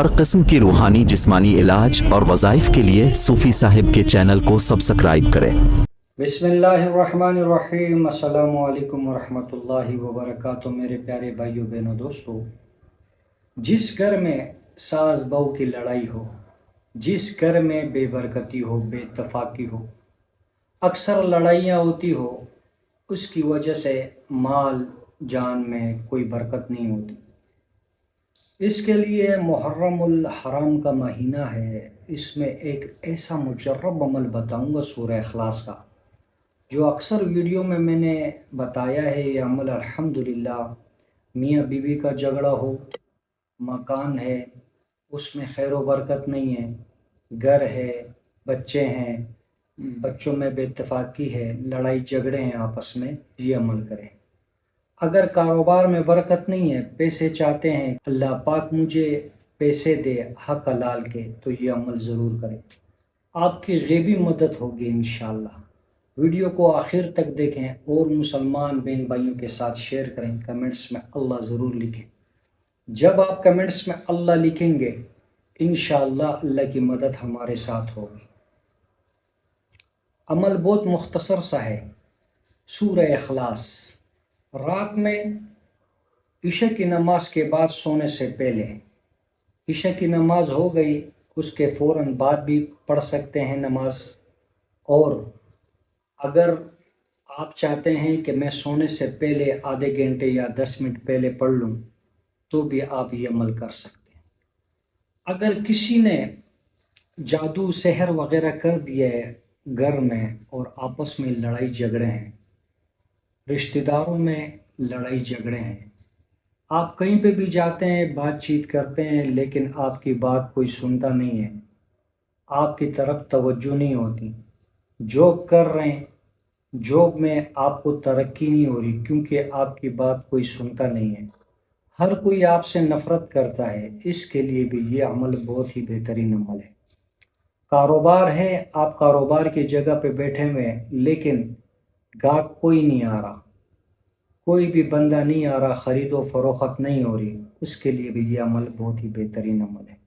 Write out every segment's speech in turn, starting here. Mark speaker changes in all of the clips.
Speaker 1: हर किस्म की रूहानी जिस्मानी इलाज और वज़ाइफ के लिए सूफ़ी साहिब के चैनल को सब्सक्राइब करें।
Speaker 2: बिस्मिल्लाहिर्रहमानिर्रहीम। अस्सलामु अलैकुम वरहमतुल्लाहि वबरकातुहू। मेरे प्यारे भाइयों बहनों दोस्तों, जिस घर में सास बहू की लड़ाई हो, जिस घर में बेबरकती हो, बेइत्तेफाकी हो, अक्सर लड़ाइयाँ होती हो, उसकी वजह से माल जान में कोई बरकत नहीं होती। इसके लिए मुहर्रमुल हराम का महीना है। इसमें एक ऐसा मुजर्रब अमल बताऊंगा सूरह इखलास का, जो अक्सर वीडियो में मैंने बताया है। ये अमल अल्हम्दुलिल्लाह, मियाँ बीवी का झगड़ा हो, मकान है उसमें खैर व बरकत नहीं है, घर है, बच्चे हैं, बच्चों में बेइत्तेफाकी है, लड़ाई झगड़े हैं आपस में, ये अमल करें। अगर कारोबार में बरकत नहीं है, पैसे चाहते हैं अल्लाह पाक मुझे पैसे दे हक हलाल के, तो ये अमल ज़रूर करें, आपकी गैबी मदद होगी इंशाअल्लाह। वीडियो को आखिर तक देखें और मुसलमान बहन भाइयों के साथ शेयर करें। कमेंट्स में अल्लाह ज़रूर लिखें। जब आप कमेंट्स में अल्लाह लिखेंगे, इंशाअल्लाह अल्लाह की मदद हमारे साथ होगी। अमल बहुत मुख्तसर सा है। सूरह इखलास रात में इशा की नमाज के बाद सोने से पहले, इशा की नमाज हो गई उसके फ़ौरन बाद भी पढ़ सकते हैं नमाज। और अगर आप चाहते हैं कि मैं सोने से पहले आधे घंटे या 10 मिनट पहले पढ़ लूँ, तो भी आप ये अमल कर सकते हैं। अगर किसी ने जादू सहर वगैरह कर दिया है घर में और आपस में लड़ाई झगड़े हैं, रिश्तेदारों में लड़ाई झगड़े हैं, आप कहीं पे भी जाते हैं, बातचीत करते हैं, लेकिन आपकी बात कोई सुनता नहीं है, आपकी तरफ तवज्जो नहीं होती, जॉब कर रहे हैं, जॉब में आपको तरक्की नहीं हो रही क्योंकि आपकी बात कोई सुनता नहीं है, हर कोई आपसे नफरत करता है, इसके लिए भी ये अमल बहुत ही बेहतरीन अमल है। कारोबार है, आप कारोबार की जगह पे बैठे हुए हैं, लेकिन गाहक कोई नहीं आ रहा, कोई भी बंदा नहीं आ रहा, ख़रीदो फरोख्त नहीं हो रही, उसके लिए भी ये अमल बहुत ही बेहतरीन अमल है।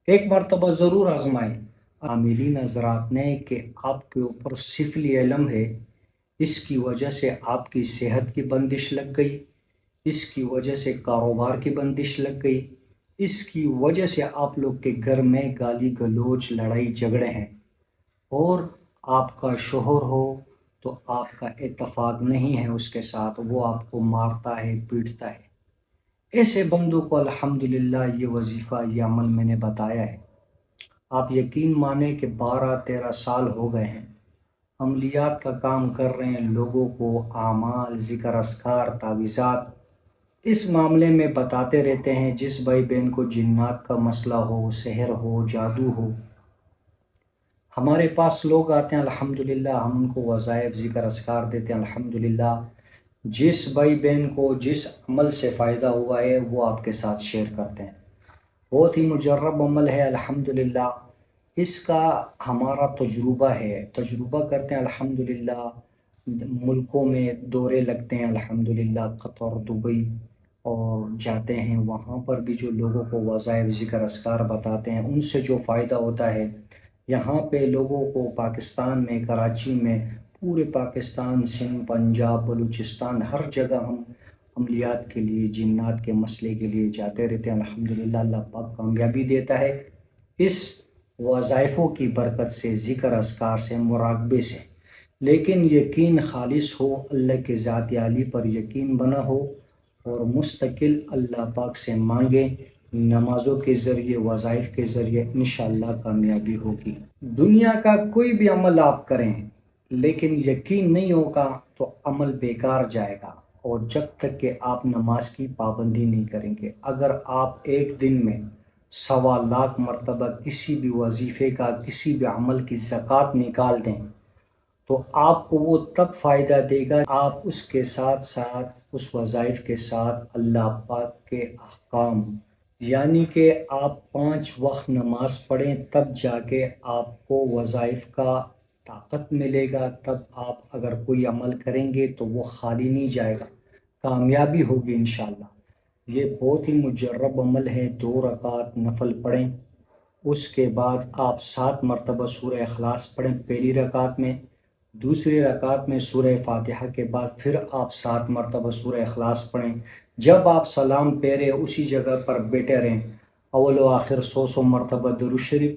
Speaker 2: एक मरतबा ज़रूर आजमाएं। आमिरीन हज़रात ने कि आपके ऊपर सिफली इल्म है, इसकी वजह से आपकी सेहत की बंदिश लग गई, इसकी वजह से कारोबार की बंदिश लग गई, इसकी वजह से आप लोग के घर में गाली गलोच लड़ाई झगड़े हैं, और आपका शोहर हो तो आपका इत्तेफाक नहीं है उसके साथ, वो आपको मारता है, पीटता है। ऐसे बंदों को अल्हम्दुलिल्लाह ये वजीफ़ा, ये अमल मैंने बताया है। आप यकीन माने कि 12-13 साल हो गए हैं अमलियात का काम कर रहे हैं, लोगों को आमाल, ज़िक्र, अस्कार, तावीज़ात इस मामले में बताते रहते हैं। जिस भाई बहन को जिन्नात का मसला हो, सहर हो, जादू हो, हमारे पास लोग आते हैं, अल्हम्दुलिल्लाह हम उनको वज़ाइफ, ज़िक्र, अस्कार देते हैं। अल्हम्दुलिल्लाह जिस भाई बहन को जिस अमल से फ़ायदा हुआ है वो आपके साथ शेयर करते हैं। बहुत ही मुजर्रब अमल है अल्हम्दुलिल्लाह, इसका हमारा तजुर्बा है, तजुर्बा करते हैं अल्हम्दुलिल्लाह। मुल्कों में दौरे लगते हैं अल्हम्दुलिल्लाह, कतर, दुबई, और जाते हैं, वहाँ पर भी जो लोगों को वज़ाइफ, ज़िक्र, अस्कार बताते हैं, उनसे जो फ़ायदा होता है, यहाँ पे लोगों को पाकिस्तान में, कराची में, पूरे पाकिस्तान, सिंध, पंजाब, बलूचिस्तान, हर जगह हम अमलियात के लिए, जिन्नात के मसले के लिए जाते रहते हैं। अल्हम्दुलिल्लाह अल्लाह पाक कामयाबी देता है इस वज़ाइफ़ों की बरकत से, ज़िक्र, अस्कार से, मुराक़बे से। लेकिन यकीन खालिस हो, अल्लाह के ज़ात आली पर यकीन बना हो, और मुस्तकिल अल्लाह पाक से मांगे, नमाज़ों के ज़रिए, वज़ाइफ के ज़रिए, इंशाअल्लाह कामयाबी होगी। दुनिया का कोई भी अमल आप करें, लेकिन यकीन नहीं होगा तो अमल बेकार जाएगा। और जब तक कि आप नमाज की पाबंदी नहीं करेंगे, अगर आप एक दिन में 1.25 मरतबा किसी भी वजीफ़े का, किसी भी अमल की ज़कात निकाल दें, तो आपको वो तब फ़ायदा देगा, आप उसके साथ साथ, उस वज़ाइफ के साथ अल्लाह पाक के अहकाम, यानी कि आप 5 वक्त नमाज पढ़ें, तब जाके आपको वज़ाइफ का ताकत मिलेगा। तब आप अगर कोई अमल करेंगे तो वो खाली नहीं जाएगा, कामयाबी होगी इंशाअल्लाह। یہ بہت ہی مجرب عمل ہے۔ 2 رکعت نفل پڑھیں، اس کے بعد آپ 7 مرتبہ سورہ اخلاص پڑھیں پہلی رکعت میں، دوسری رکعت میں سورہ فاتحہ کے بعد پھر آپ 7 مرتبہ سورہ اخلاص پڑھیں۔ جب آپ سلام پھیرے اسی جگہ پر بیٹھے رہیں، اول و آخر 100 مرتبہ درود شریف،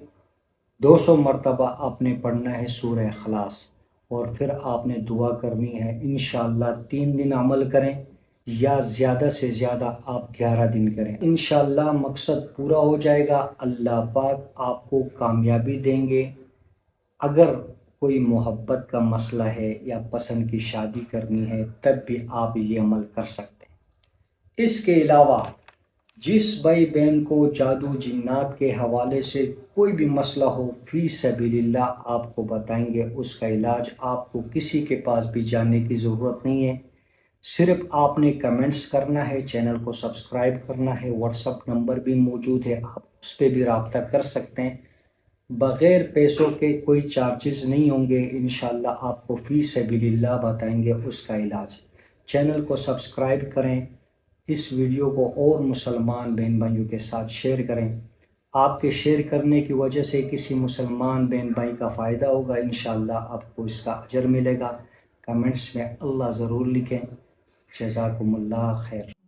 Speaker 2: 200 مرتبہ آپ نے پڑھنا ہے سورہ اخلاص، اور پھر آپ نے دعا کرنی ہے۔ انشاءاللہ 3 دن عمل کریں یا زیادہ سے زیادہ آپ 11 دن کریں، انشاءاللہ مقصد پورا ہو جائے گا۔ اللہ پاک آپ کو کامیابی دیں گے۔ اگر کوئی محبت کا مسئلہ ہے یا پسند کی شادی کرنی ہے تب بھی آپ یہ عمل کر سکتے ہیں۔ اس کے علاوہ جس بھائی بہن کو جادو جنات کے حوالے سے کوئی بھی مسئلہ ہو، فی سبیل اللہ آپ کو بتائیں گے اس کا علاج۔ آپ کو کسی کے پاس بھی جانے کی ضرورت نہیں ہے، صرف آپ نے کمنٹس کرنا ہے، چینل کو سبسکرائب کرنا ہے۔ واٹس ایپ نمبر بھی موجود ہے، آپ اس پہ بھی رابطہ کر سکتے ہیں، بغیر پیسوں کے کوئی چارجز نہیں ہوں گے۔ انشاءاللہ آپ کو فی سبیل اللہ بتائیں گے اس کا علاج۔ چینل کو سبسکرائب کریں، اس ویڈیو کو اور مسلمان بہن بھائیوں کے ساتھ شیئر کریں۔ آپ کے شیئر کرنے کی وجہ سے کسی مسلمان بہن بھائی کا فائدہ ہوگا، انشاءاللہ آپ کو اس کا اجر ملے گا۔ کمنٹس میں اللہ ضرور لکھیں۔ جزاکم اللہ خیر۔